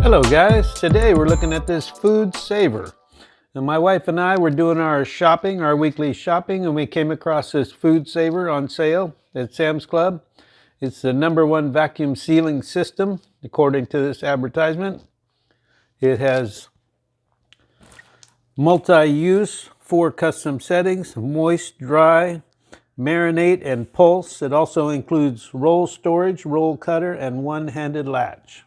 Hello guys, today we're looking at this food saver. And my wife and I were doing our shopping, our weekly shopping, and we came across this food saver on sale at Sam's Club. It's the #1 vacuum sealing system, according to this advertisement. It has multi-use, 4 custom settings: moist, dry, marinate, and pulse. It also includes roll storage, roll cutter, and one-handed latch.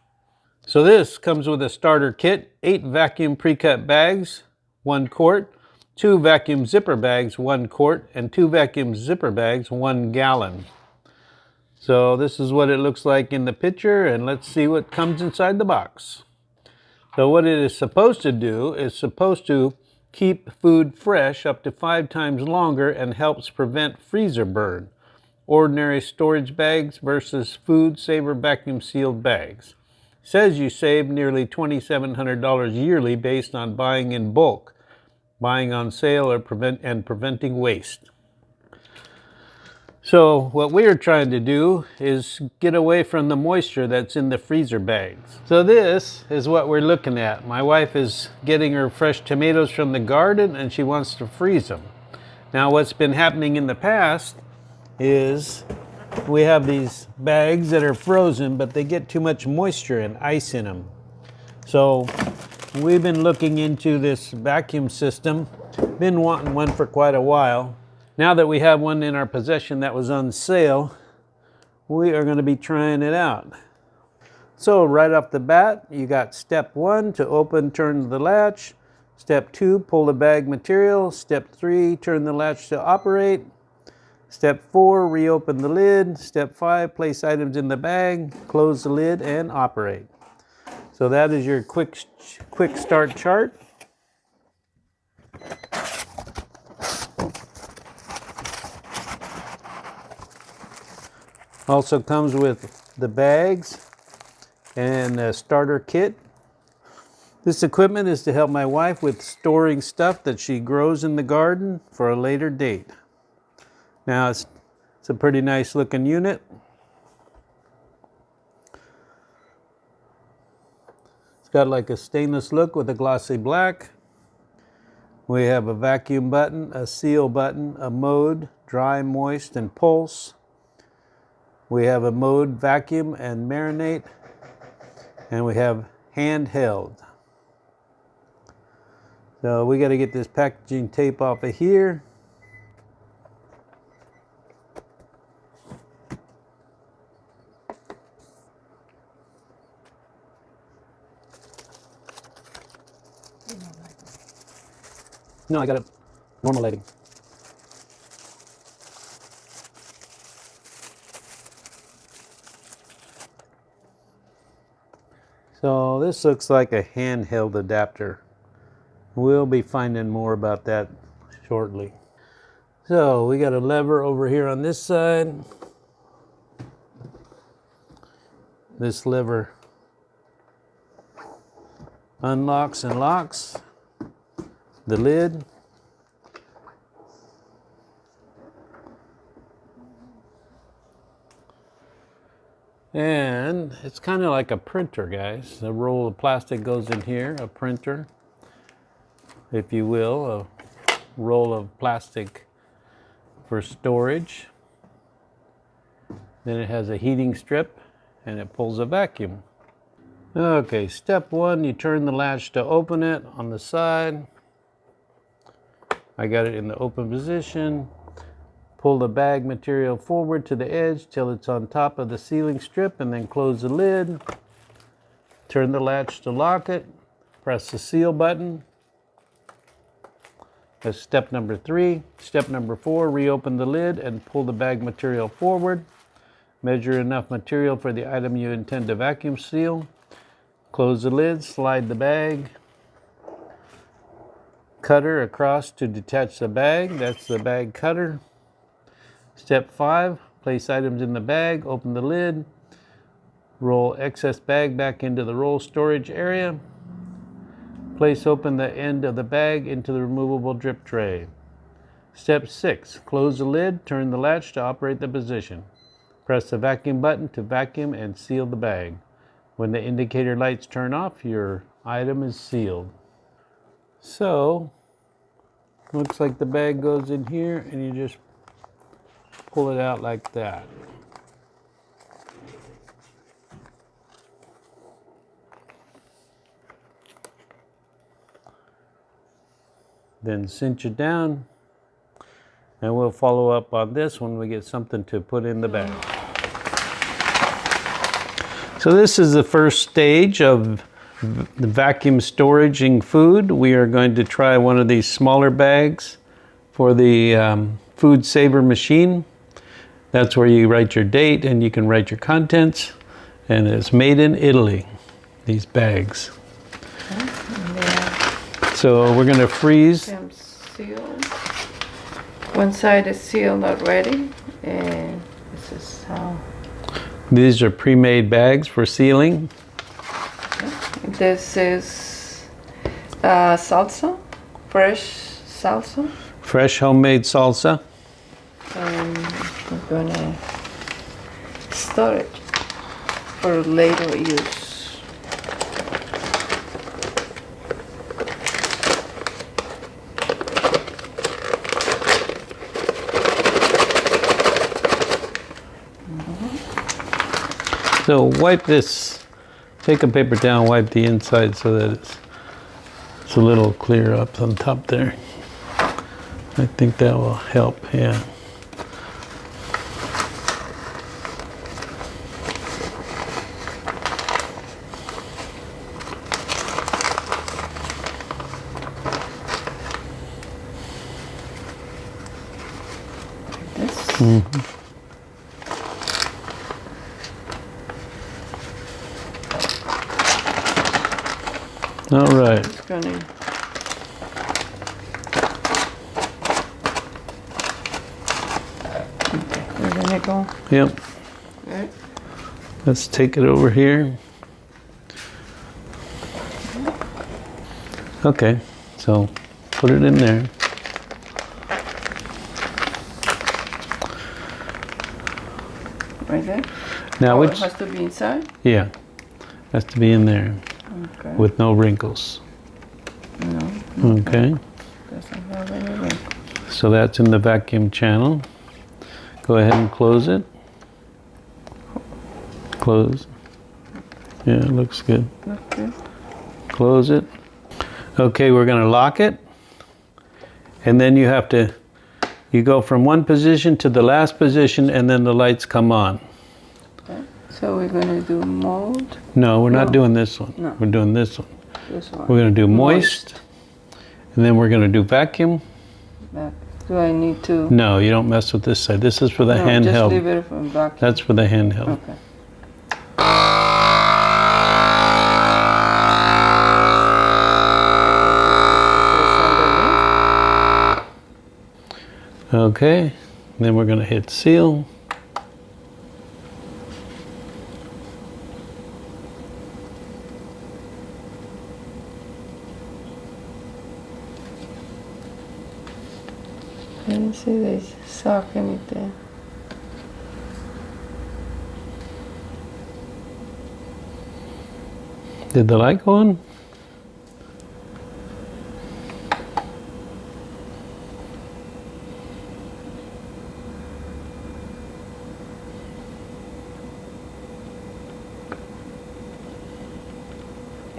So this comes with a starter kit: 8 vacuum pre-cut bags, 1 quart, 2 vacuum zipper bags, 1 quart, and 2 vacuum zipper bags, 1 gallon. So this is what it looks like in the picture, and let's see what comes inside the box. So what it is supposed to do is supposed to keep food fresh up to 5 times longer and helps prevent freezer burn. Ordinary storage bags versus food saver vacuum sealed bags. Says you save nearly $2,700 yearly based on buying in bulk, buying on sale, or preventing waste. So what we're trying to do is get away from the moisture that's in the freezer bags. So this is what we're looking at. My wife is getting her fresh tomatoes from the garden and she wants to freeze them. Now what's been happening in the past is we have these bags that are frozen, but they get too much moisture and ice in them. So we've been looking into this vacuum system, been wanting one for quite a while. Now that we have one in our possession that was on sale, we are going to be trying it out. So right off the bat, you got step 1 to open, turn the latch. Step 2, pull the bag material. Step 3, turn the latch to operate. Step 4, reopen the lid. Step 5, place items in the bag, close the lid, and operate. So that is your quick start chart. Also comes with the bags and a starter kit. This equipment is to help my wife with storing stuff that she grows in the garden for a later date. Now it's a pretty nice looking unit. It's got like a stainless look with a glossy black. We have a vacuum button, a seal button, a mode, dry, moist, and pulse. We have a mode, vacuum and marinate, and we have handheld. So we got to get this packaging tape off of here. No, I got it normal lighting. So this looks like a handheld adapter. We'll be finding more about that shortly. So we got a lever over here on this side. This lever unlocks and locks the lid. And it's kind of like a printer, guys. A roll of plastic goes in here, a printer, if you will, a roll of plastic for storage. Then it has a heating strip and it pulls a vacuum. Okay, step 1, you turn the latch to open it on the side. I got it in the open position. Pull the bag material forward to the edge till it's on top of the sealing strip, and then close the lid. Turn the latch to lock it. Press the seal button. That's step number 3. Step number 4, reopen the lid and pull the bag material forward. Measure enough material for the item you intend to vacuum seal. Close the lid, slide the bag cutter across to detach the bag. That's the bag cutter. Step 5, place items in the bag, open the lid, roll excess bag back into the roll storage area. Place open the end of the bag into the removable drip tray. Step 6, close the lid, turn the latch to operate the position. Press the vacuum button to vacuum and seal the bag. When the indicator lights turn off, your item is sealed. So, looks like the bag goes in here and you just pull it out like that. Then cinch it down, and we'll follow up on this when we get something to put in the bag. So this is the first stage of the vacuum storaging food. We are going to try one of these smaller bags for the food saver machine. That's where you write your date and you can write your contents, and it's made in Italy, these bags. So we're going to freeze. Sealed. One side is sealed already, and this is how. These are pre-made bags for sealing. This is salsa, fresh salsa. Fresh homemade salsa. And we're gonna store it for later use. So wipe this, take a paper towel, wipe the inside so that it's a little clear up on top there. I think that will help, yeah. Like this. Mm-hmm. All right. It's gonna. Okay, we're gonna go. Yep. Right. Let's take it over here. Okay, so put it in there. Right there. Now, It which? has to be inside. Yeah, has to be in there Okay. with no wrinkles. No. Okay. Doesn't have any wrinkles. So that's in the vacuum channel. Go ahead and close it. Close. Yeah, it looks good. Okay. Close it. Okay, we're going to lock it. And then you have to, you go from one position to the last position and then the lights come on. Okay. So we're gonna do mold. No, we're not No. doing this one. No. We're doing this one. This one. We're going to do moist. And then we're going to do vacuum. Back. Do I need to? No, you don't mess with this side. This is for the No, handheld. just leave it from back. That's for the handheld. Okay. Okay, then we're going to hit seal. I didn't see they suck anything. Did the light go on?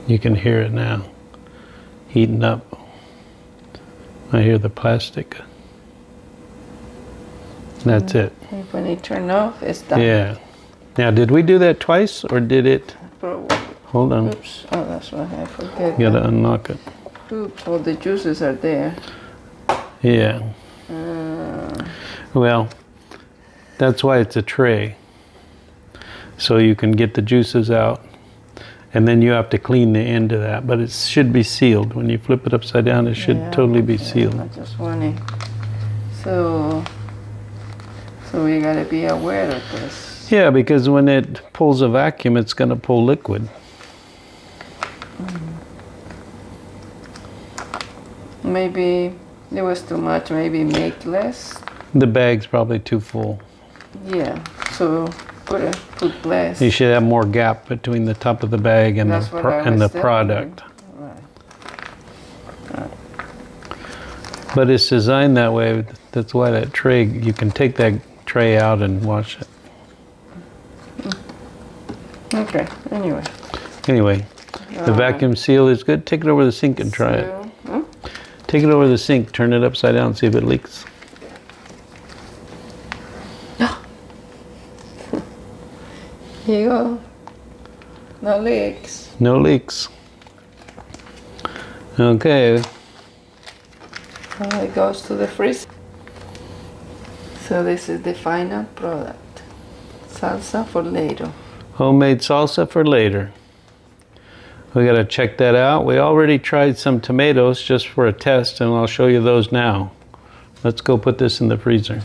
You can hear it now, heating up. I hear the plastic. That's it. When it turn off, it's done. Yeah. Now, did we do that twice, or did it? Probably. Hold on. Oops. Oh, that's why I forget. You gotta unlock it. Oops. All the juices are there. Yeah. Well, that's why it's a tray. So you can get the juices out. And then you have to clean the end of that. But it should be sealed. When you flip it upside down, it should totally be sealed. I just want it. So we gotta be aware of this. Yeah, because when it pulls a vacuum, it's gonna pull liquid. Maybe it was too much. Maybe make less. The bag's probably too full. Yeah. So put less. You should have more gap between the top of the bag and That's what I and the was telling product. you. Right. But it's designed that way. That's why that tray, you can take that tray out and wash it. Okay, anyway. Anyway, the vacuum seal is good. Take it over the sink and try it. Take it over the sink, turn it upside down, see if it leaks. Here you go. No leaks. No leaks. Okay. It goes to the freezer. So this is the final product. Salsa for later. Homemade salsa for later. We gotta check that out. We already tried some tomatoes just for a test, and I'll show you those now. Let's go put this in the freezer.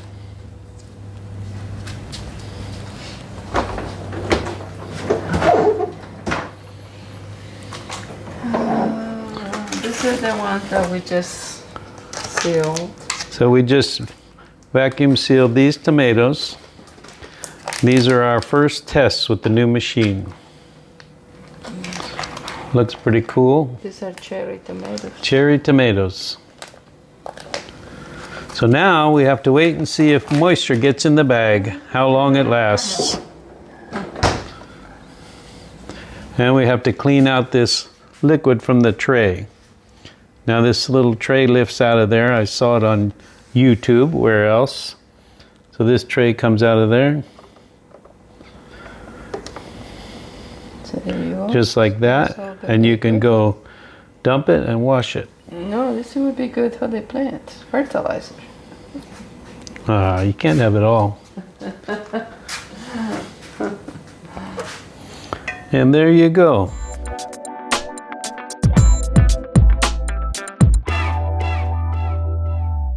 This is the one that we just sealed. So we just vacuum sealed these tomatoes. These are our first tests with the new machine. Looks pretty cool. These are cherry tomatoes. Cherry tomatoes. So now we have to wait and see if moisture gets in the bag, how long it lasts. And we have to clean out this liquid from the tray. Now this little tray lifts out of there. I saw it on YouTube. Where else? So this tray comes out of there. So there you go. Just like that. And you can go dump it and wash it. No, this would be good for the plants. Fertilizer. You can't have it all. And there you go.